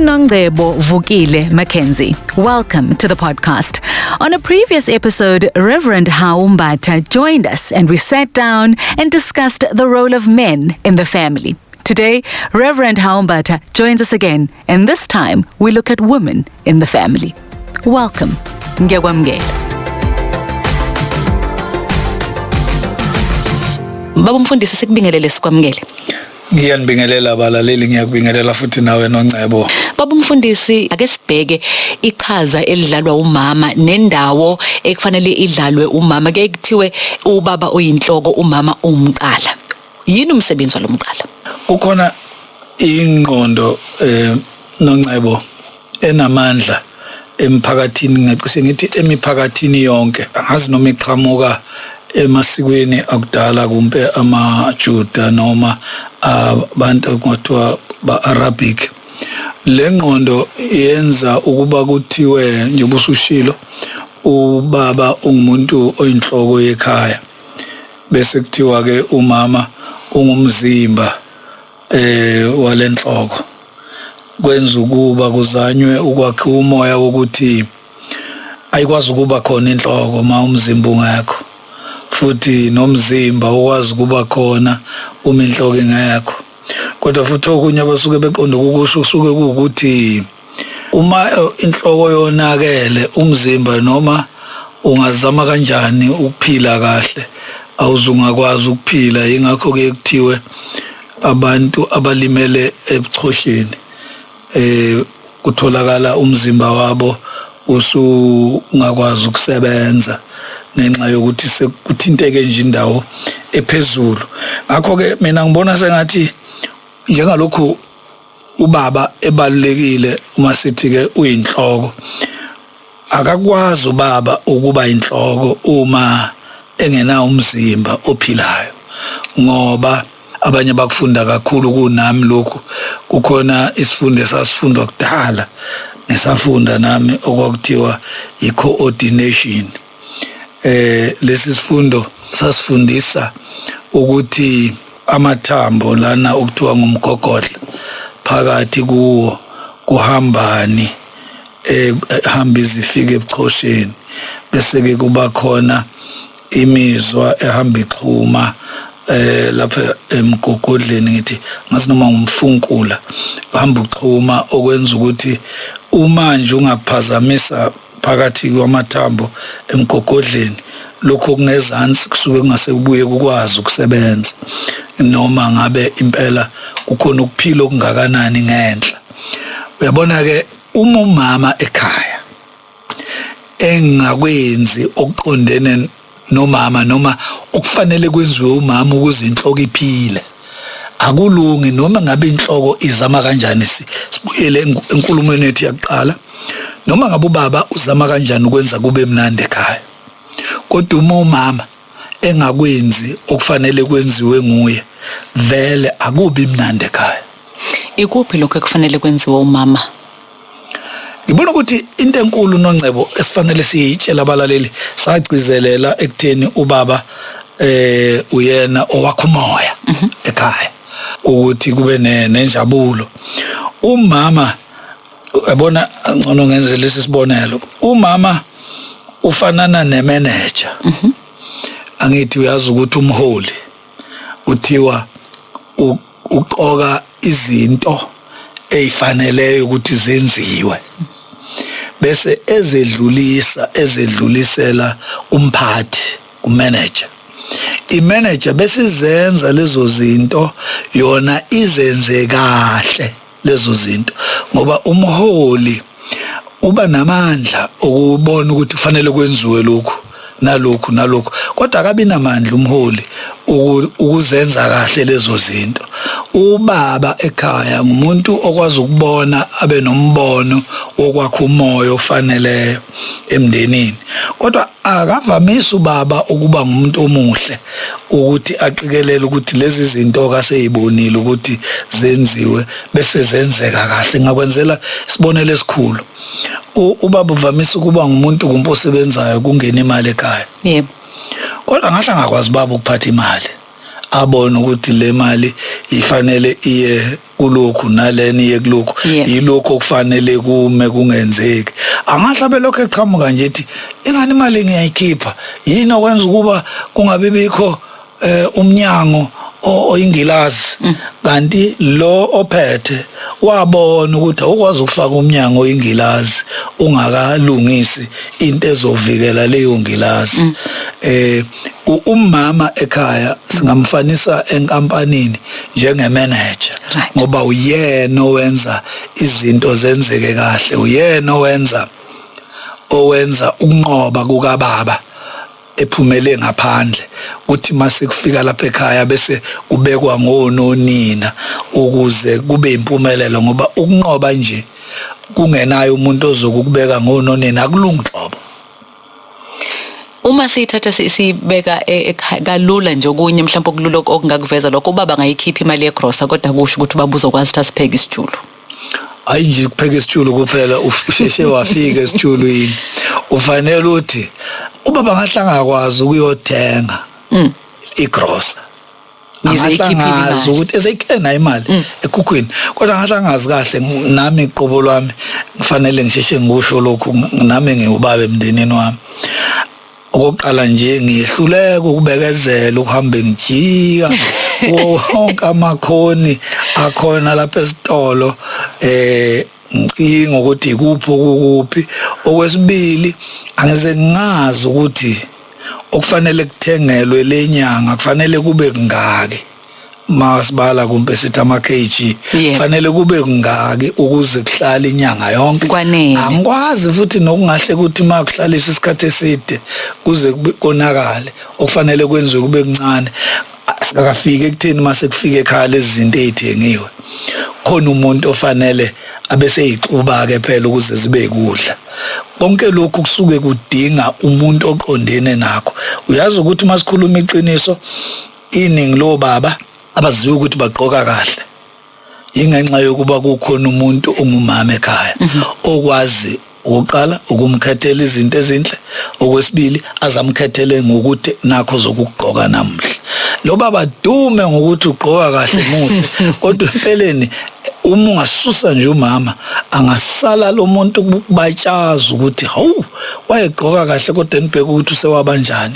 Nongcebo Vukile Mackenzie. Welcome to the podcast. On a previous episode, Reverend Haumbatha joined us and we sat down and discussed the role of men in the family. Today, Reverend Haumbatha joins us again, and this time we look at women in the family. Welcome. Ngiyakwamukela. Baba Mfundisi sikubingelele sikwamukele. Ngiyanibingelela abalaleli, ngiyakubingelela futhi nawe Nongcebo. Baba Mfundisi, ake sibheke iqhaza elidlalwa umama nendawo ekufanele idlalwe umama. Ke kuthiwe ubaba oyinhloko, umama umqala. Yini umsebenzi walomqala? Kukhona ingqondo Nongcebo enamandla emphakathini, ngicishe ngithi emiphakathini yonke. Angazi noma iqhamuka emasikweni akudala kumbe amaJuda noma abantu kuthiwa ba-Arabic. Le ngqondo yenza ukuba kuthiwe njengoba usushilo ubaba ungumuntu oyinhloko yekhaya, bese kuthiwa ke umama ungumzimba walenhloko. Kwenza ukuba kuzanywe ukwakha umoya wokuthi ayikwazi ukuba khona inhloko uma umzimba ungekho, futhi nomzimba ukwazi ukuba khona uma inhloko ingekho. Kodwa futhi okunye abasuke beqonda ukusho kusuke ukuthi uma inhloko yonakele umzimba noma ungazama kanjani ukuphila kahle awuzungakwazi ukuphila. Ingakho ke kuthiwe abantu abalimele ebuchosheni kutholakala umzimba wabo usungakwazi ukusebenza ngenxa yokuthi sekuthinteke nje indawo ephezulu. Ngakho ke mina ngibona sengathi njengalokhu ubaba ebalulekile uma sithi ke uyinhloko, akakwazi ubaba ukuba inhloko uma engena umzimba ophilayo, ngoba abanye bakufunda kakhulu kunami lokhu. Kukhona isifundo esasifundwa kudala ngisafunda nami okwakuthiwa i-coordination. Lesi sifundo sasifundisa ukuthi amathambo lana okuthiwa ngumgogodla phakathi kuwo kuhambani ehamba izifike ebuchosheni, bese ke kuba khona imizwa ehamba ixhuma lapha emgogodleni, ngithi ngathi noma ngumfunkula uhamba uxhuma, okwenza ukuthi uma nje ungaphazamisa phakathi kwamathambo emgogodleni, lokho kungezansi kusuke kungase kubuye kukwazi ukusebenza, noma ngabe impela kukhona ukuphila okungakanani ngenhla. Uyabona ke uma umama ekhaya engakwenzi okuqondene nomama noma okufanele kwenziwe umama ukuze inhloko iphile, akulungi noma ngabe inhloko izama kanjani. Sibuyele enkulumweni yethu yaqala, noma ngabe ubaba uzama kanjani ukwenza kube mnandi ekhaya, kodwa uma umama engakwenzi okufanele kwenziwe nguye, vele akubi mnandi ekhaya. Ikuphi lokho ekufanele kwenziwe umama? Ngibona ukuthi into enkulu Nongcebo esifanele siyitshela abalaleli, sagcizelela ekutheni ubaba uyena owakha umoya ekhaya ukuthi kube nenjabulo. Umama yabona ngcono ngenze lesi sibonelo, umama ufanana nemanager. Angithi uyazi ukuthi umholi uthiwa uqoka izinto ezifaneleyo ukuthi zenziwe, bese ezedlulisela umphathi, umanager. Imanager bese izenza lezo zinto yona izenze kahle lezo zinto, ngoba umholi uba namandla ukubona ukuthi kufanele kwenziwe lokhu nalokhu nalokhu, kodwa akabi namandla umholi ukuzenza kahle lezo zinto. Ubaba ekhaya ngumuntu okwazi ukubona, abe nombono wokwakha umoya ofaneleyo emndenini, kodwa akavamisi ubaba ukuba ngumuntu omuhle ukuthi aqikelele ukuthi lezi zinto kaseyibonile ukuthi zenziwe bese zenzeka kahle. Ngakwenzela isibonelo esikhulu, ubaba uvamisa ukuba ngumuntu kumposebenzayo kungena imali ekhaya. Yebo. Kodwa ngahla ngakwazi ubaba ukuphatha imali. abone ukuthi le mali ifanele iye kulokhu naleni iye kulokhu yilokho okufanele kume kungenzeki angahlabe lokho eqhamuka nje ethi ingani imali ngiyayikhipha yini okwenza ukuba kungabe bikho umnyango oyingilazi kanti lo ophethe wabona ukuthi ukwazi ukufaka umnyango oyingilazi ungakalungisi into ezovikela leyo ngilazi umama ekhaya singamfanisa enkampanini njengemanager ngoba uyena owenza izinto zenzeke kahle uyena owenza ukunqoba kukaBaba ephumele ngaphandle kuthi mase kufika lapha ekhaya bese ubekwa ngononina ukuze kube impumelelo ngoba ukunqoba nje kungenayo umuntu ozokubeka ngononina akulungihlobo. Uma sithatha sibeka kalula nje okunye mhlawumbe okulula okungakuveza lokho ubaba ngayikhipha imali yegrosa kodwa kusho ukuthi ubaba uzokwazi ukuthi asipheke isijulu. Hayi nje kupheka isijulu kuphela usheshe wafika esijulwini ufanele uthi ubaba ngahlanga kwazi ukuyothenga igrosa ngizikhipha ukuthi ezekena imali ekhukhwini kodwa ngahlangazi kahle nami iqobo lwami kufanele ngisheshe ngisho lokhu nami ngiubaba emndenini wami okokuqala nje ngiyehluleka ukubekezela ukuhambe ngijika wonke amakhoni akhona lapha esitolo ngicinga ukuthi ikuphi okuphi okwesibili angeze ngazi ukuthi okufanele kuthengelwe lenyanga kufanele kube kungaki masibala kumbe sithi ama kg kufanele kube kungaki ukuze kuhlale inyanga yonke angikwazi futhi nokungahle ukuthi makuhlaliswa isikhathi eside kuze konakale okufanele kwenziwe kube kuncane sikafike ekutheni mase kufike ekhaya lezi zinto ezithengiwe khona umuntu ofanele abese yixuba ke phela ukuze zibe kudla konke lokhu kusuke kudinga umuntu oqondene nakho uyazi ukuthi masikhuluma iqiniso iningi lo baba abaziwe ukuthi bagqoka kahle ingenxa yokuba kukhona umuntu ongumama ekhaya okwazi ukuqala ukumkhethela izinto ezinhle okwesibili azamkhethele ngokuthi nakho zokugqoka namuhla lo baba dume ngokuthi ugqoka kahle muhle kodwa empeleni uma ungasusa nje umama angasala lo muntu kubatshaza ukuthi hawu wayegqoka kahle kodwa nibheka ukuthi usewabanjani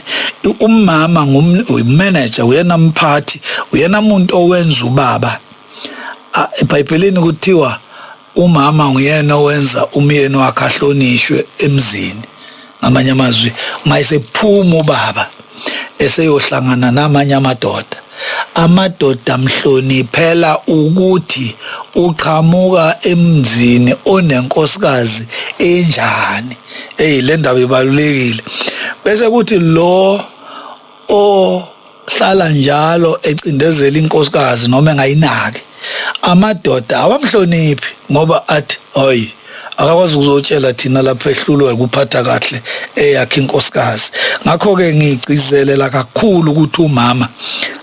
umama ngumanager uyena mphathi uyena umuntu owenza ubaba eBhayibhelini kuthiwa umama nguyena owenza umyeni wakhe ahlonishwe emzini ngamanye amazwi mayisephuma ubaba eseyohlangana namanye amadoda amhloniphela ukuthi uqhamuka emzini onenkosikazi enjani le ndaba ibalulekile bese kuthi lo ohlala njalo ecindezela inkosikazi noma engayinaki amadoda awamhloniphi ngoba athi hoyi akakwazi ukuzotshela thina lapha ehlulwe ukuphatha kahle eyakhe inkosikazi ngakho ke ngicizelela kakhulu ukuthi umama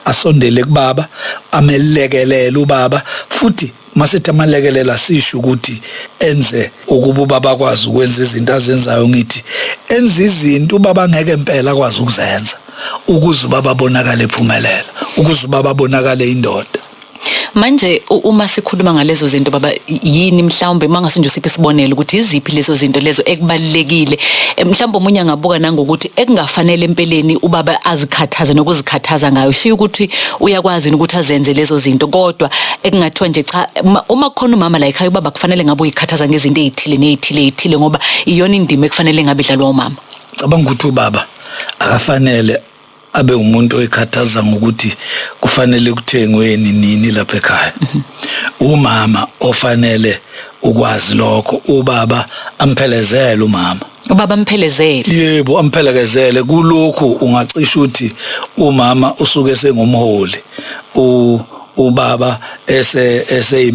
asondele kubaba amelekelele ubaba futhi masithi amalekelela sisho ukuthi enze ukuba ubaba akwazi ukwenza izinto azenzayo ngithi enza izinto ubaba ngeke impela akwazi ukuzenza ukuze ubaba abonakale ephumelela ukuze ubaba abonakale indoda. Manje uma sikhuluma ngalezo zinto baba yini mhlawumbe mangase nje usiphe isibonelo ukuthi iziphi lezo zinto lezo ekubalekile mhlawumbe umunye angabuka nangokuthi ekungafanele empeleni ubaba azikhathaze nokuzikhathaza ngayo shiya ukuthi uyakwazi ukuthi azenze lezo zinto kodwa ekungathiwa nje cha uma khona umama la ekhaya ubaba kufanele ngabe uyikhathaza ngezinto ezithile ngoba iyona indima ekufanele ngabe idlalwa umama. Cabanga ukuthi ubaba akafanele abe umuntu oyikhathaza ngokuthi kufanele kuthengweni nini lapha ekhaya. Umama ofanele ukwazi lokho ubaba amphelezele umama. Ubaba amphelezele. Yebo amphelezele kulokho ungacisha uthi umama usuke sengumholi ubaba ese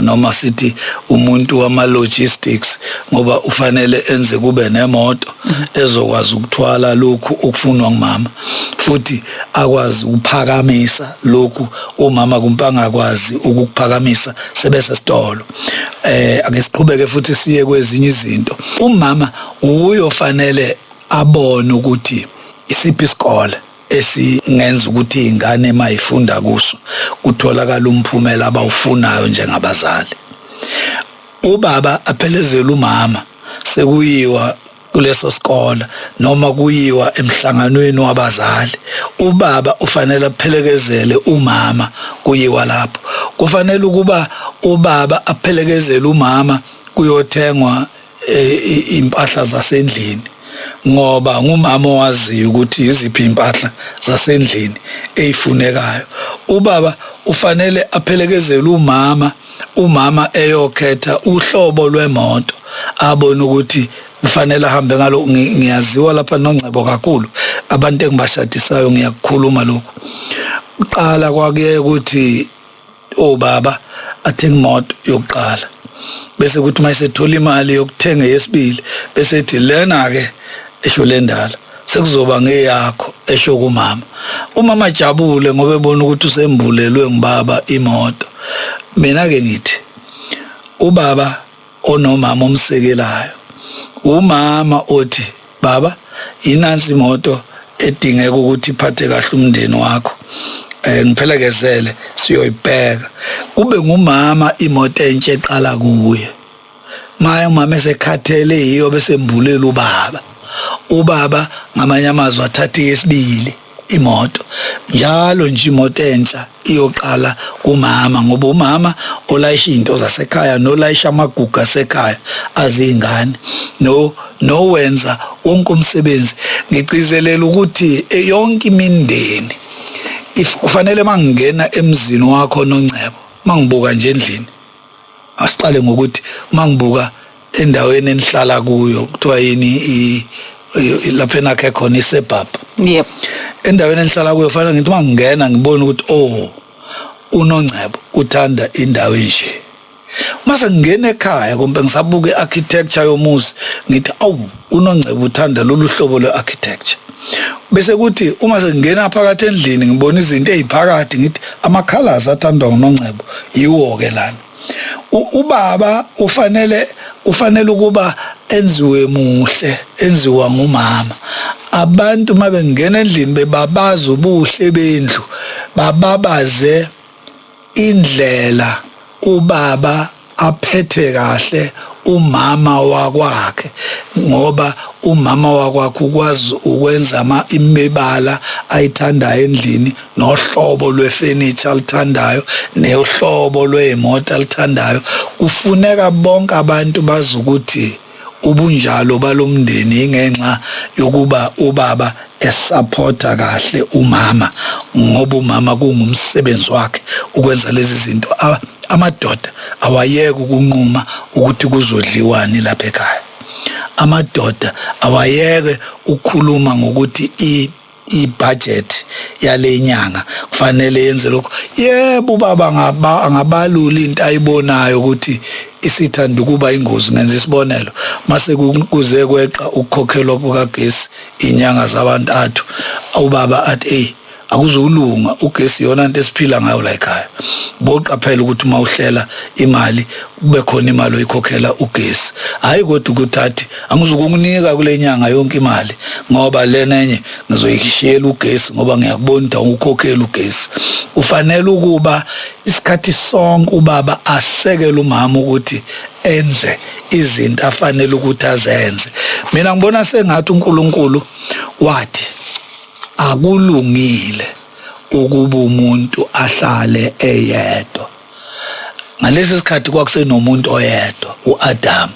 noma sithi umuntu wama logistics ngoba ufanele enze kube nemoto ezokwazi ukuthwala lokhu okufunwa ngumama futhi akwazi ukuphakamisa lokhu umama kumpanga kwazi ukuphakamisa sebese sitolo. Ake siqhubeke futhi siye kwezinye izinto. Umama uyofanele abone ukuthi isiphi isikole esingenza ukuthi izingane mayifunda kuso kutholakala umphumela abawufunayo njengabazali. Ubaba aphelezela umama sekuyiwa kuleso sikole noma kuyiwa emhlanganweni wabazali, ubaba ufanele aphelekezele umama kuyiwa lapho. Kufanele ukuba ubaba aphelekezele umama kuyothengwa impahla zasendlini, ngoba ngumama owaziyo ukuthi iziphi impahla zasendlini ezifunekayo. Ubaba ufanele aphelekezele umama eyokhetha uhlobo lwemoto, abone ukuthi kufanele ahambe ngalo. Ngiyaziwa lapha noNgcebo kakhulu abantu engibashadisayo ngiyakukhuluma lokho. Uqala kwakuye ukuthi obaba athenga imoto yokuqala, bese kuthi mayisethola imali yokuthenga yesibili bese ethi lena ke esho lendala sekuzoba ngeyakho esho kumama. Umama ajabule ngoba ebona ukuthi usembulelwe ngibaba imoto. Mina ke ngithi ubaba onomama omsekelayo, umama othi baba inansi imoto edingeka ukuthi iphathe kahle umndeni wakho, ngiphelekezele siyoyibheka. Kube ngumama imoto entsha eqala kuye, manje umama esekhathele yiyo bese embulela ubaba ngamanye amazwi athathe yesibili imoto, njalo nje imoto entsha iyoqala kumama, ngoba umama olayisha into zasekhaya nolayisha amagugu asekhaya azingane nowenza wonke umsebenzi. Ngicizelela ukuthi yonke imindeni kufanele mangingena emzini wakho noNgcebo, mangibuka nje endlini, asiqale ngokuthi mangibuka endaweni enihlala kuyo kuthiwa yini lapha enakhe khona isebhabha. Yep. Endaweni enihlala kuyo fanele ngithi mangingena ngibone ukuthi uNongcebo uthanda indawo enje. Mase ngingena ekhaya kumbe ngisabuka iarchitecture yomuzi ngithi uNongcebo uthanda lolu hlobo lwearchitecture. Bese kuthi uma sengena phakathi endlini ngibona izinto eziphakathi ngithi ama-colors athandwa uNongcebo yiwo ke lana. Ubaba ufanele ukuba enziwe muhle, enziwa ngumama. Abantu mabengena endlini bebabaza ubuhle bendlu, bababaze indlela ubaba aphethe kahle umama wakwakhe, ngoba umama wakwakhe ukwazi ukwenza imibala ayithandayo endlini, nohlobo lwefurniture alithandayo, nohlobo lwemoto alithandayo. Kufuneka bonke abantu bazi ukuthi ubunjalo balomndeni ingenxa yokuba ubaba esupporta kahle umama, ngoba umama kungumsebenzi wakhe ukwenza lezi zinto. Amadoda awayeke ukunquma ukuthi kuzodliwani lapha ekhaya. Amadoda awayeke ukukhuluma ngokuthi i-budget yale nyanga kufanele yenze lokho. Yebo ubaba angabalula into ayibonayo ukuthi isithanda ukuba ingozi. Ngenza isibonelo, mase kuze kweqa ukukhokhelwa kukagesi inyanga zabantathu, ubaba athi akuzolunga, ugesi yona into esiphila ngayo la ekhaya. Boqaphela ukuthi mawuhlela imali kube khona imali oyikhokhela ugesi, hayi kodwa ukuthathi angizokunika kule nyanga yonke imali ngoba lena enye ngizoyishiyela ugesi ngoba ngiyakubona ukuthi ukhokhela ugesi. Ufanele ukuba isikhathi sonke ubaba asekele umama ukuthi enze izinto afanele ukuthi azenze. Mina ngibona sengathi uNkulunkulu wathi akulungile ukuba umuntu ahlale eyedwa. Ngalesi sikhathi kwakusenomuntu oyedwa, uAdam.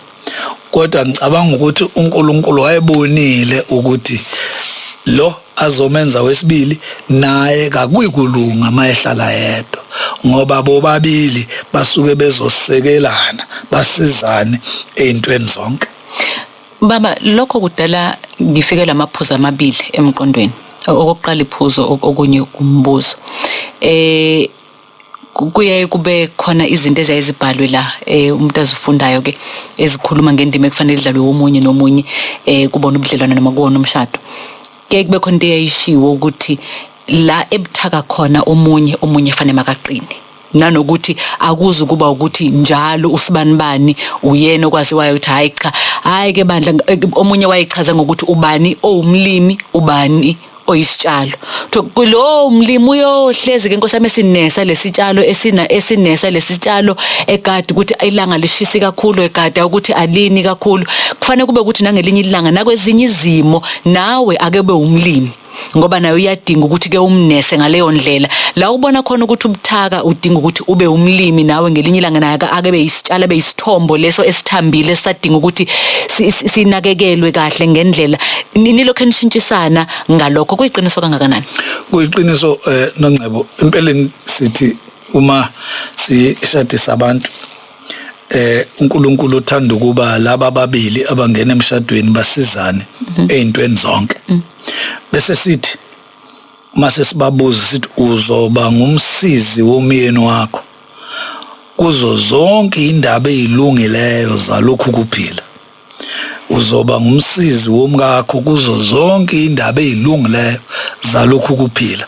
Kodwa ngicabanga ukuthi uNkulunkulu wayebonile ukuthi lo azomenza wesibili naye kakuyikulunga mayehlala yedwa, ngoba bobabili basuke bezosekelana basizane ezintweni zonke. Baba, lokho kudala ngifikela amaphuzu amabili emqondweni. Okokuqala iphuzo, okunye umbuzo. Kuyaye kube khona izinto ezayizibhalwe la umuntu azifundayo ke ezikhuluma ngendima ekufanele idlalwe omunye nomunye kubona ubudlelwano noma kuwona umshado. Ke kube khona into eyayishiwo ukuthi la ebuthaka khona omunye fanele makaqine, nanokuthi akuzi kuba ukuthi njalo usibanibani uyena okwaziwayo ukuthi hayi ke bandla. Omunye wayichaza ngokuthi ubani owumlimi, ubani oyisitshalo. Kulo umlimi uyohlezi ke Nkosi yami esinesa lesitshalo esinesa lesitshalo egadi ukuthi ilanga lishisi kakhulu egada ukuthi alini kakhulu. Kufanele kube ukuthi nangelinye ilanga nakwezinye izimo nawe akebe umlimi. Ngoba nayo uyadinga ukuthi ke umnese ngaleyo ndlela la ubona khona ukuthi ubuthaka udinga ukuthi ube umlimi nawe ngelinye ilanga naye akebe isitshalo beyisithombo leso esithambile esadinga ukuthi sinakekelwe kahle ngendlela nilokho nishintshisana ngalokho kuyiqiniso kangakanani kuyiqiniso noNcebo empeleni sithi uma sishadisa abantu uNkulunkulu uthanda ukuba laba babili abangena emshadweni basizane ezintweni zonke bese sithi mase sibabuza sithi uzoba ngumsizi womyeni wakho kuzo zonke indaba ezilungileyo zalokhu kuphila uzoba ngumsizi womkakho kuzo zonke indaba ezilungileyo zalokhu kuphila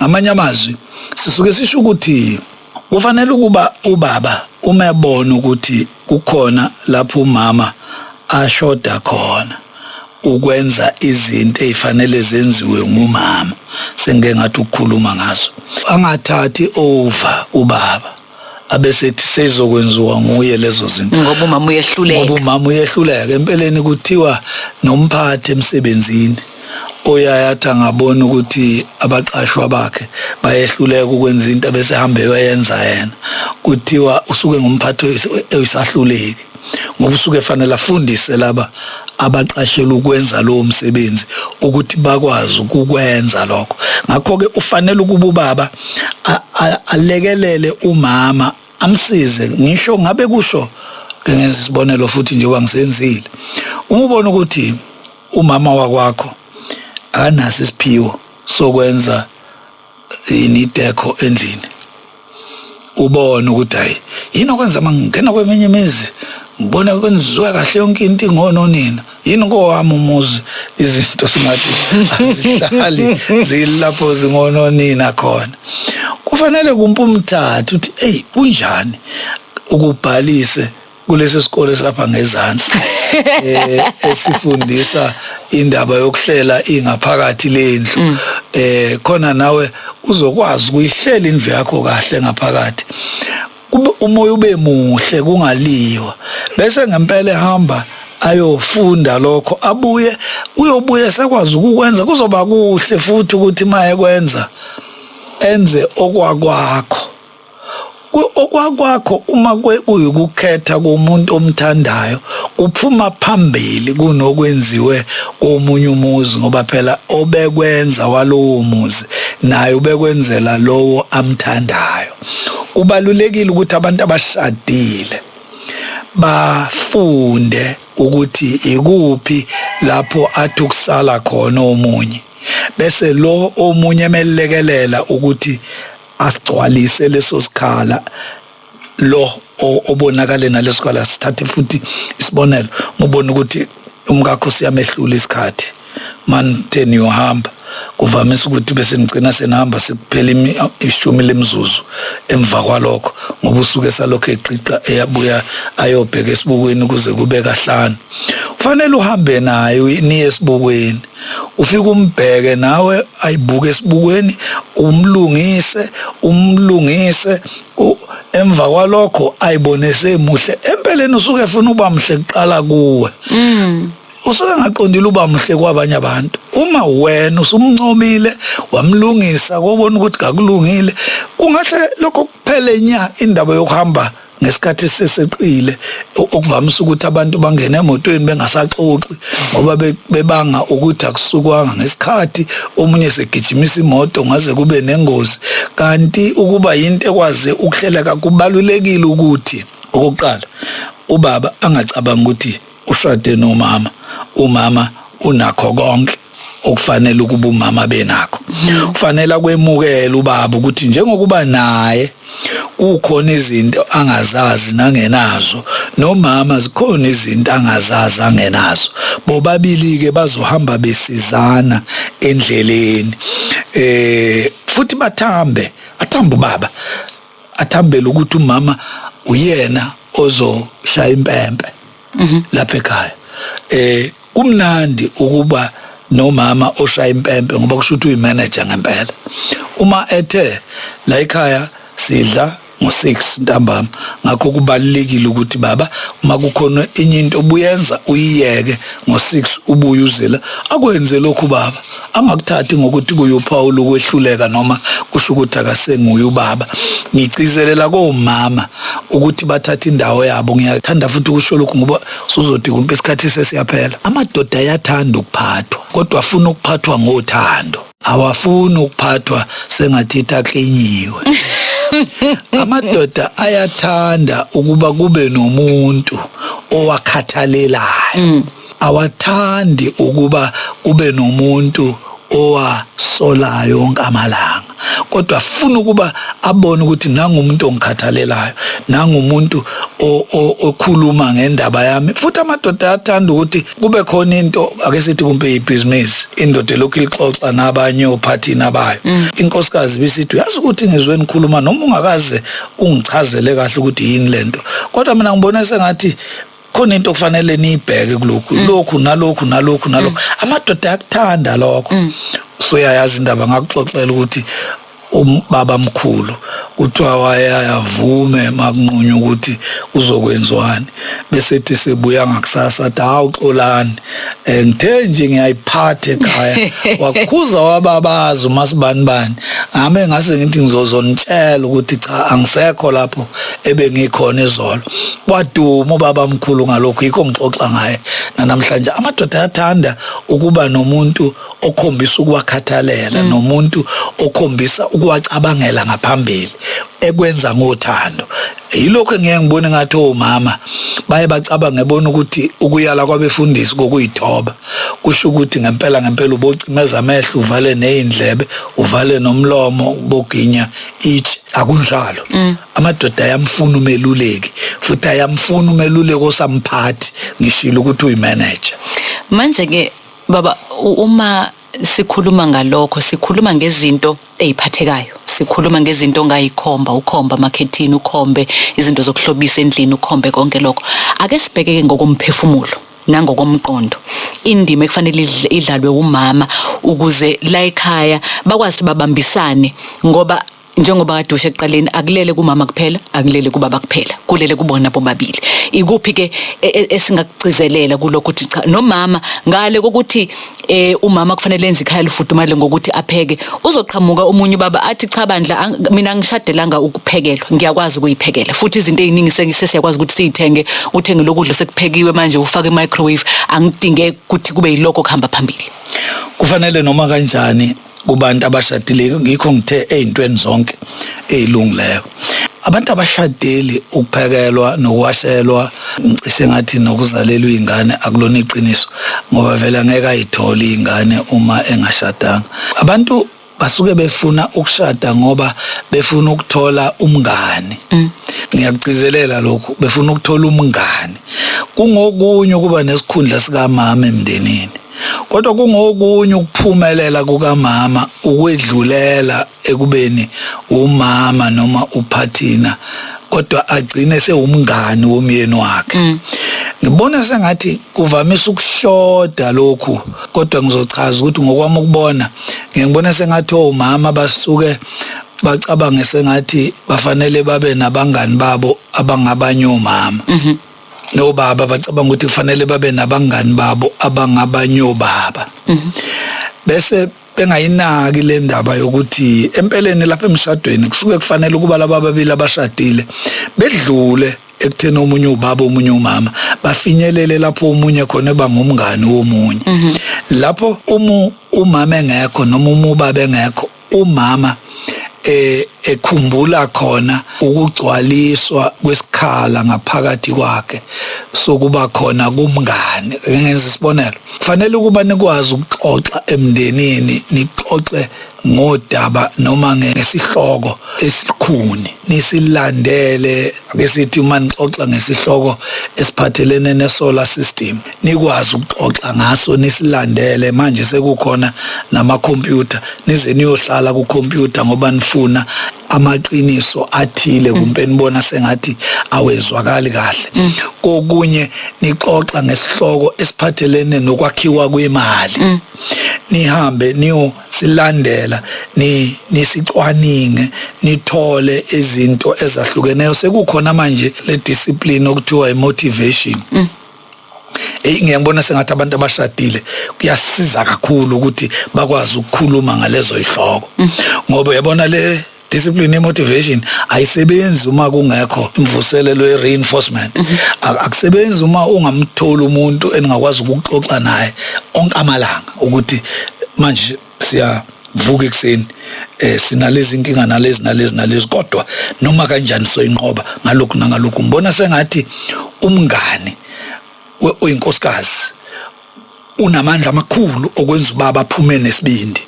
ngamanye amazwi sisuke sisho ukuthi kufanele ukuba ubaba uma ebona ukuthi kukhona lapho umama ashoda khona ukwenza izinto ezifanele zenziwe ngumama sengeke ngathi ukukhuluma ngazo angathathi over ubaba abesethi sezokwenziwa nguye lezo zinto ngoba umama uyehluleka empeleni kuthiwa nomphathi emsebenzini oyayatha ngabona ukuthi abaqashwa bakhe bayehluleka ukwenza into bese hambe yoyenza yena kuthiwa usuke ngumphathi oyisahluleki ngoba usuke efanele afundise laba abaqashela ukwenza lo msebenzi ukuthi bakwazi ukukwenza lokho ngakho ke ufanele ukuba ubaba alekelele umama amsize ngisho ngabe kusho ngenza isibonelo futhi nje wangisenzile uma ubona ukuthi umama wakwakho anaso isiphiwo sokwenza inideko endlini ubone ukuthi hayi yini okwenza mangena kweminye imizi ngibona kwenziwe kahle yonke into ingononina yini ngowami umuzi izinto singathi azihlali zilapho zingononina khona kufanele kumpa umthathu uthi hey kunjani ukubhalise kulesi sikole lapha ngezansi esifundisa indaba yokuhlela ingaphakathi lendlu khona nawe uzokwazi ukuyihlela indlu yakho kahle ngaphakathi kube umoya ube muhle kungaliwa bese ngempela ehamba ayofunda lokho abuye uyobuye sekwazi ukukwenza kuzoba kuhle futhi ukuthi maye kwenza enze okwakwakho uma kuyukukhetha komuntu omthandayo uphuma phambili kunokwenziwe komunye umuzi ngoba phela obekwenza walowo muzi naye ubekwenzela lowo amthandayo ubalulekile ukuthi abantu abashadile bafunde ukuthi ikuphi lapho athi ukusala khona omunye bese lo omunye emelekelela ukuthi asicwalise leso sikhala lo obonakale naleso sikhala sithathe futhi isibonelo ngibona ukuthi umkakho siyamehlula isikhathi man 10 yohamba kuvamise ukuthi bese ngicina senihamba sekuphela ishumi lemzuzu emva kwalokho ngoba usuke salokho eqiqa eyabuya ayobheka esibukweni kuze kube kahlanu kufanele uhambe nayo niye esibukweni ufike umbheke nawe ayibuke esibukweni umlungise emva kwalokho ayibonise muhle empeleni usuke ufuna uba mhle kuqala kuwe usuke ngaqondile uba mhle kwabanye abantu uma wena usumncomile wamlungisa kubona ukuthi kakulungile ungahle lokho kuphele nya indaba yokuhamba ngesikhathi seseqile okuvamisa ukuthi abantu bangena emotweni bengasaxoxi ngoba bebanga ukuthi akusukwanga ngesikhathi omunye segijimisa imoto ngaze kube nengozi kanti ukuba yinto ekwazi ukuhleleka kubalulekile ukuthi okokuqala ubaba angacabanga ukuthi ushade nomama umama unakho konke okufanele ukuba umama benakho kufanele akwemukele ubaba ukuthi njengokuba naye kukhona izinto angazazi nangenazo nomama zikhona izinto angazazi angenazo bobabili ke bazohamba besizana endleleni futhi athambe ubaba athambele ukuthi umama uyena ozoshaya impempe lapha ekhaya kumnandi ukuba nomama oshaya impempe ngoba kusho ukuthi uyimanager ngempela. Uma ethe la ekhaya sidla ngo6 ntambama ngakho kubalekile ukuthi baba uma kukhona enye into obuyenza uyiyeke ngo6 ubuye uzela akwenze lokhu baba angakuthathi ngokuthi kuyoPaul ukwehluleka noma kusho ukuthi akasenguye ubaba. Ngicizelela komama ukuthi bathatha indawo yabo. Ngiyathanda futhi ukusho lokhu ngoba sizodika umpe isikhathi sesiyaphela. Amadoda ayathanda ukuphathwa kodwa afuna ukuphathwa ngothando, awafuni ukuphathwa sengathi itaklinyiwe. Amadoda ayathanda ukuba kube nomuntu owakhathalelayo, awathandi ukuba kube nomuntu owasolayo yonke amalanga, kodwa afuna ukuba abone ukuthi nangumuntu ongikhathalelayo, nangumuntu okhuluma ngendaba yami. Futhi amadoda ayathanda ukuthi kube khona into ake sithi kumbe ibhizinisi indoda lokhu ilixoxa nabanye ophathini abayo. Inkosikazi bisithi uyazi ukuthi ngizwe nikhuluma noma ungakaze ungichazele kahle ukuthi yini lento, kodwa mina ngibona sengathi khona into kufanele niyibheke kulokhu lokhu nalokhu. Amadoda ayakuthanda lokho. So yayazi indaba ngakuxoxela ukuthi ubaba mkhulu kuthiwa wayavume makunqunywa ukuthi uzokwenzwani, bese ethi sebuya ngakusasa athi awuxolani ngithe nje ngiyayiphatha ekhaya wakhuza wababaza uMasibani ame ngase ngithi ngizozonitshela ukuthi cha angisekho lapho ebengikhona izolo. Waduma ubaba mkhulu ngalokho yikho ngixoxa ngaye namhlanje. Amadoda ayathanda ukuba nomuntu okhombisa ukuwakhathalela, nomuntu okhombisa ukuwacabangela ngaphambili ekwenza ngothando. Yilokho engeke ngibone ngathi omama baye bacabanga ebona ukuthi ukuyala kwabefundisi kokuyithoba kusho ukuthi ngempela ubocimeza amehlo, uvale nezindlebe, uvale nomlomo, boginya ithi akunjalo. Amadoda ayamfuna umeluleki futhi ayamfuna umeluleki osamphathi, ngishilo ukuthi uyimanager. Manje ke baba uma sikhuluma ngalokho sikhuluma ngezinto eziphathekayo, sikhuluma ngezinto ongayikhomba, ukhomba marketini, ukhombe izinto zokuhlobisa endlini, ukhombe konke lokho. Ake sibheke ngokomphefumulo nangokomqondo indima ekufanele idlalwe umama ukuze la ekhaya bakwazi babambisane, ngoba njengoba kadusha eqaleni akulele kumama kuphela, akulele kubaba kuphela, kulele kubona bobabili. Ikuphi ke esingakugcizelela kulokho ukuthi cha nomama ngale kokuthi umama kufanele enze ikhaya lifudumale ngokuthi apheke, uzoqhamuka omunye baba athi cha bandla mina ngishadelanga ukuphekelwa, ngiyakwazi ukuyiphekela futhi izinto eziningi sesiyakwazi ukuthi siyithenge, uthenge lokudla sekuphekiwe manje ufake i-microwave, angidinge ukuthi kube yiloko kuhamba phambili. Kufanele noma kanjani kubantu abashadile, ngikho ngithe ezintweni zonke ezilungileyo. Abantu abashadile ukuphekelwa nokwashelwa ngisho ngathi nokuzalelwa izingane akulona iqiniso, ngoba vele ngeke ayithole izingane uma engashadanga. Abantu basuke befuna ukushada ngoba befuna ukuthola umngane. Ngiyakugcizelela lokho, befuna ukuthola umngane. Kungokunye kuba nesikhundla sikamama emndenini, kodwa kungokunye ukuphumelela kukamama ukwedlulela ekubeni umama noma uphathina, kodwa agcine sewumngani womyeni wakhe. Ngibona sengathi kuvamisa ukushoda lokhu, kodwa ngizochaza ukuthi ngokwami ukubona ngibona sengathi omama basuke bacabange sengathi bafanele babe nabangani babo abangabanye omama. Nobaba bacabanga ukuthi kufanele babe nabangani babo abangabanye obaba. Bese bengayinaki le ndaba yokuthi empeleni lapha emshadweni kusuke kufanele ukuba laba ababili abashadile bedlule ekutheni omunye ubaba omunye umama, bafinyelele lapho omunye khona bangumngani womunye. Lapho umama engekho noma ubaba engekho, umama ekhumbula khona ukugcwaliswa kwesikhala ngaphakathi kwakhe sokuba khona kumngane. Ngenza isibonelo, kufanele ukuba nikwazi ukuxoxa emndenini, nixoxe ngodaba noma ngesihloko esikhuni, nisilandele. Ake sithi uma nixoxa ngesihloko esiphathelene nesolar system, nikwazi ukuxoxa ngaso, nisilandele. Manje sekukhona nama computer, nize niyohlala ku computer ngoba nifuna amaqiniso athile kumbe nibona sengathi awezwakali kahle kokunye nixoxa ngesihloko esiphathelene nokwakhiwa kwemali nihambe silandela nisicwaninge nithole izinto ezahlukeneyo sekukhona manje le discipline okuthiwa motivation ngiyabona sengathi abantu abashadile kuyasiza kakhulu ukuthi bakwazi ukukhuluma ngalezo ihloko ngoba uyabona le discipline motivation ayisebenzi uma kungekho imvuselelo ye-reinforcement akusebenzi uma ungamtholi umuntu eningakwazi ukuxoxa naye onke amalanga ukuthi manje siyavuka ekseni sinalezi inkinga nalezi kodwa noma kanjani soyinqoba ngalokhu nangalokhu ngibona sengathi umngane oyinkosikazi unamandla amakhulu okwenza ubaba aphume nesibindi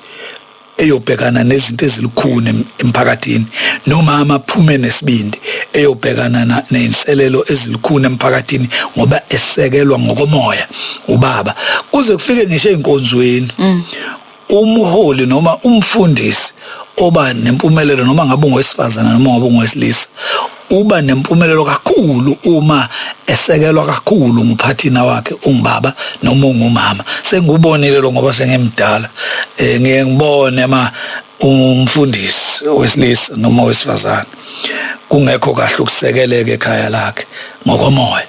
eyobhekana nezinto ezilukhuni emphakathini noma aphume nesibindi eyobhekana nezinselelo ezilukhuni emphakathini ngoba esekelwa ngokomoya ubaba kuze kufike ngisho einkonzweni umholi noma umfundisi oba nempumelelo noma ngabe ungowesifazana noma ngabe ungowesilisa uba nempumelelo kakhulu uma esekelwa kakhulu nguphathina wakhe ungubaba noma ungumama sengubonile lo ngoba sengimdala ngeke ngibone umfundisi wesilisa noma wesifazana kungekho kahle ukusekeleka ekhaya lakhe ngokomoya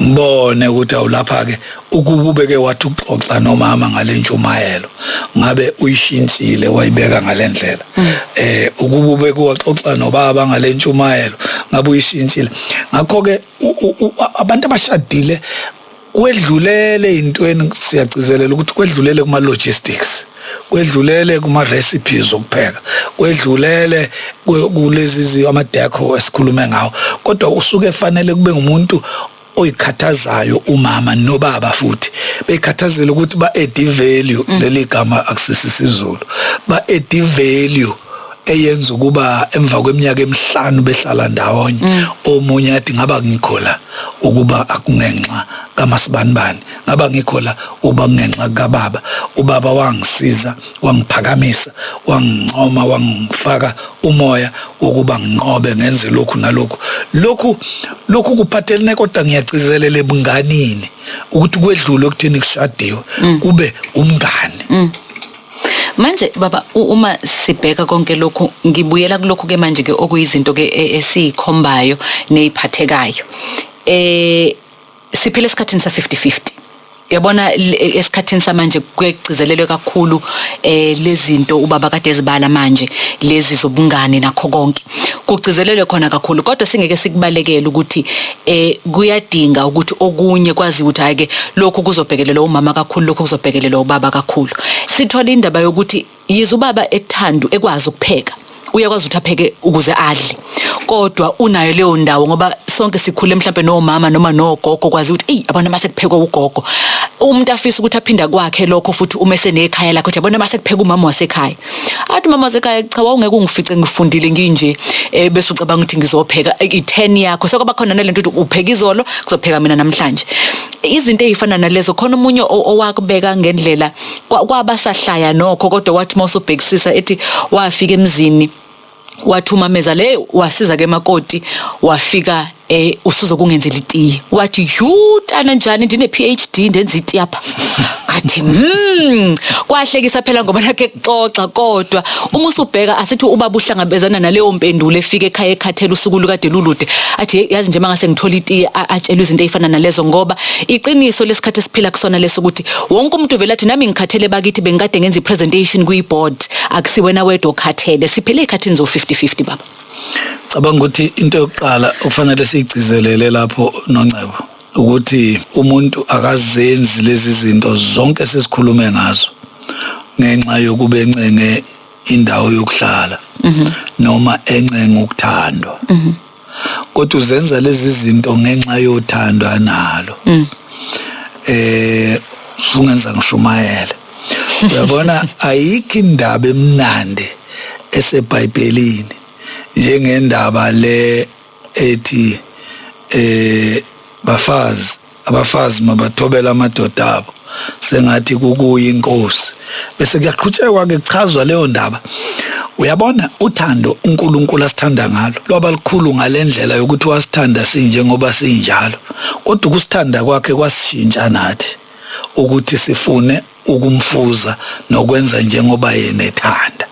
ngibone ukuthi awulapha ke ukubeke wathi uxoxa nomama ngalentshumayelo ngabe uyishintshile wayibeka ngalendlela ukubeke waxoxa nobaba ngalentshumayelo ngabe uyishintshile ngakho ke abantu abashadile kwedlulele intweni siyagcizelela ukuthi kwedlulele kuma logistics kwedlulele kuma recipes zokupheka kwedlulele kulezi amadecor esikhulume ngawo kodwa usuke fanele kube ngumuntu oyikhathazayo umama nobaba futhi bekhathazela ukuthi ba add value leli gama akusisizulu ba add value eyenza ukuba emva kweminyaka emihlanu behlala ndawonye omunye athi ngaba ngikhola ukuba akungenxa kaMasibanibani ngaba ngikhola uba kungenxa kababa ubaba wangisiza wangiphakamisa wangincoma wangifaka umoya ukuba nginqobe ngenze lokhu nalokhu lokhu kuphathelene kodwa ngiyagcizelela ebunganini ukuthi kwedlule ukuthini kushadiwe kube umngane manje baba uma sibheka konke lokhu ngibuyela kulokhu ke manje ke okuyizinto ke esikhombayo neziphathekayo siphile esikhathini sa 50-50 yabona esikhathini samanje kuyegcizelelwe kakhulu lezinto ubaba kade ezibala manje lezi zobungane nakho konke kugcizelelwe khona kakhulu kodwa singeke sikubalekele ukuthi kuyadinga ukuthi okunye kwazi ukuthi hayike lokhu kuzobhekelelwa umama kakhulu lokhu kuzobhekelelwa ubaba kakhulu sithola indaba yokuthi yizo ubaba ethando ekwazi ukupheka uyakwazi ukuthi apheke ukuze adle kodwa unayo leyo ndawo ngoba sonke sikhule mhlambe nomama noma nogogo kwazi ukuthi yabona mase kuphekwa ugogo umuntu afisa ukuthi aphinda kwakhe lokho futhi uma esenekhaya lakhe yabona mase kupheka umama wasekhaya athi mama wasekhaya cha ungeke ungifice ngifundile nginje bese ucabanga ukuthi ngizopheka i10 yakho sekwaba khona nalento ukuthi upheka izolo kuzopheka mina namhlanje izinto ezifana nalezo khona umunye owakubeka ngendlela kwabasahlaya nokho kodwa wathi mawusubhekisisa ethi wafika emzini wathi umameza le wasiza ke emakoti wafika usuzo kungenzela itiye wathi yutana njani ndine PhD ndenza itiye apha athi kwahlekisa phela ngoba nakhe kuxoxa kodwa uma usubheka asithi ubaba uhlangabezana naleyo mpendulo efika ekhaya ekhathela usuku lukade lulude athi yazi nje mangase ngithola itiye atshelwe izinto ezifana nalezo ngoba iqiniso lesikhathi esiphila kusona leso ukuthi wonke umuntu vele athi nami ngikhathele bakithi bengikade ngenza ipresentation kwi-board akusiwena wedwa okhathele siphele ekhathini zo 50-50 baba cabanga ukuthi into yokuqala okufanele sigcizelele lapho noNcebo ukuthi umuntu akazenzi lezi zinto zonke sesikhulume ngazo ngenxa yokuba encenge indawo yokuhlala noma encenge ukuthandwa kodwa uzenza lezi zinto ngenxa yothandwa nalo sungenza ngishumayele uyabona ayikho indaba emnandi eseBhayibhelini njengendaba le ethi abafazi mabathobela amadoda abo sengathi kukuya inkosi bese kuyaqhutshekwa ke kuchazwa leyo ndaba. Uyabona uthando uNkulunkulu asithanda ngalo loba likhulu ngalendlela yokuthi wasithanda sinje ngoba sinjalo, kodwa ukusithanda kwakhe kwasishintsha nathi ukuthi sifune ukumfuza nokwenza njengoba yena ethanda.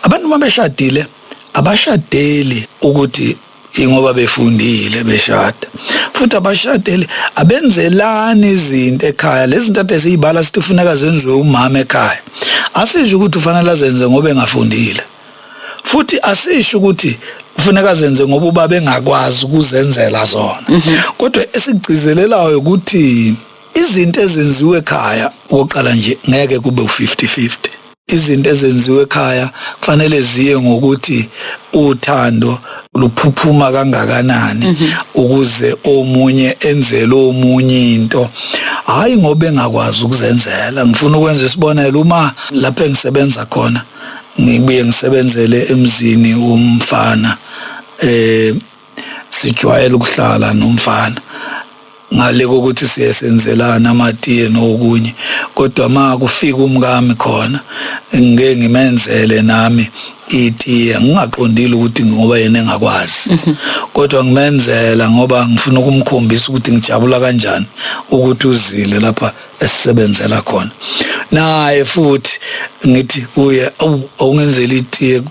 Abantu mabeshadile abashadeli ukuthi ingoba befundile beshada, futhi abashadeli abenzelani izinto ekhaya. Lezi zinto esizibala sithi kufuneka zenziwe umama ekhaya, asisho ukuthi ufanele azenze ngoba engafundile, futhi asisho ukuthi kufuneka zenze ngoba ubaba engakwazi ukuzenzela zona. Kodwa esigcizelelayo ukuthi izinto ezenziwe ekhaya oqala nje ngeke kube u50-50. Izinto ezenziwe ekhaya kufanele ziye ngokuthi uthando luphuphuma kangakanani ukuze omunye enzele omunye into, hayi ngoba engakwazi ukuzenzela. Ngifuna ukwenza isibonelo, uma lapho engisebenza khona ngibuye ngisebenzele emzini umfana, sijwayele ukuhlala nomfana ngale kokuthi siyasenzelana amatiye nokunye, kodwa ma kufika umkami khona ngeke ngimenzele nami itiye, ngingaqondile ukuthi ngoba yena engakwazi, kodwa ngimenzela ngoba ngifuna ukumkhombisa ukuthi ngijabula kanjani ukuthi uzile lapha esisebenzela khona. Naye futhi ngithi kuye awungenzeli itiye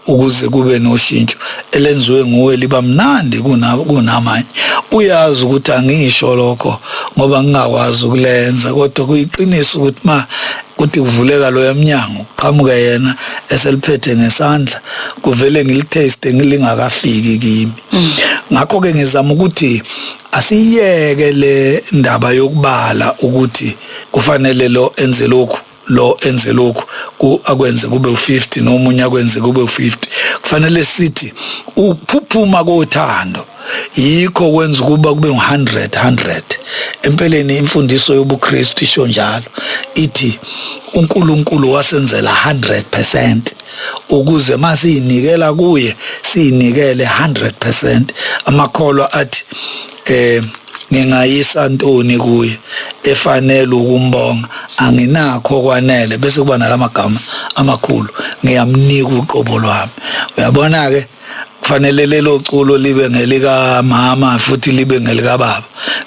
ukuze kube noshintsho elenziwe nguwe liba mnandi kunamanye. Uyazi ukuthi angisho lokho ngoba ngingakwazi ukulenza, kodwa kuyiqiniso ukuthi ma kuthi kuvuleka lo yamnyango uqhamuka yena eseliphethe ngesandla kuvele ngilitaste ngilingakafiki kimi. Ngakho ke ngizama ukuthi asiyeke le ndaba yokubala ukuthi kufanele lo enze lokhu lo enze lokhu akwenze kube u50 nomunye akwenze kube u50. Kufanele sithi ukuphuphuma kothando yikho kwenza kuba kube u100. Empeleni imfundiso yobuKristu isho njalo, ithi uNkulunkulu wasenzela 100% ukuze masiyinikela kuye siyinikele 100%. Amakholwa athi ngingayisa ntoni kuye efanele ukumbonga, anginakho kwanele, bese kuba nalamagama amakhulu, ngiyamnika uqobo lwami. Uyabona ke kufanele lelo culo libe ngelika mama futhi libe ngelika baba.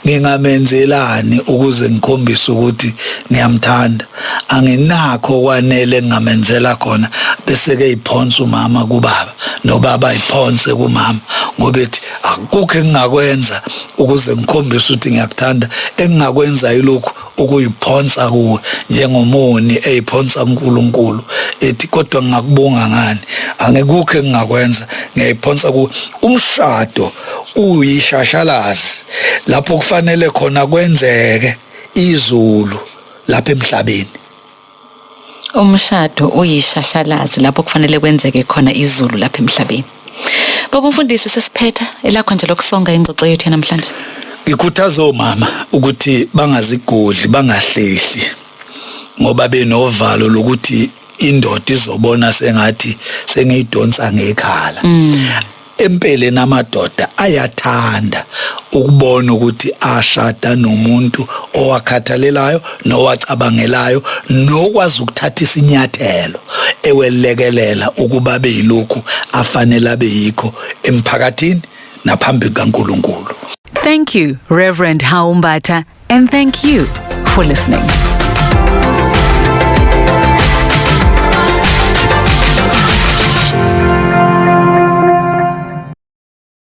Ngingamenzelani ukuze ngikhombise ukuthi ngiyamthanda? Anginakho kwanele ngamenzela khona, bese ke iphonsa umama kubaba nobaba iphonse kumama, ngoba ethi akukho engingakwenza ukuze ngikhombise ukuthi ngiyakuthanda. Engingakwenza yilokhu ukuyiphonsa kuwe njengomoni eyiphonsa uNkulunkulu, ethi kodwa ngingakubonga ngani, angekukho engingakwenza ngiyayiphonsa kuwe. Umshado uyishashalazi lapho kufanele khona kwenzeke izulu lapha emhlabeni. Umshado uyishashalazi lapho kufanele kwenzeke khona izulu lapha emhlabeni. Baba Mfundisi, sesiphetha elakho nje lokusonga ingxoxo yethu namhlanje. Ngikhuthaza omama ukuthi bangazigodli, bangahlehli ngoba benovalo lokuthi indoda izobona sengathi sengiyidonsa ngekhala. Empeleni amadoda ayathanda ukubona ukuthi ashada nomuntu owakhathalelayo nowacabangelayo nokwazi ukuthatha isinyathelo ewelekelela ukuba beyilokhu afanele abeyikho emphakathini naphambi kaNkulunkulu. Thank you, Reverend Haumbata, and thank you for listening.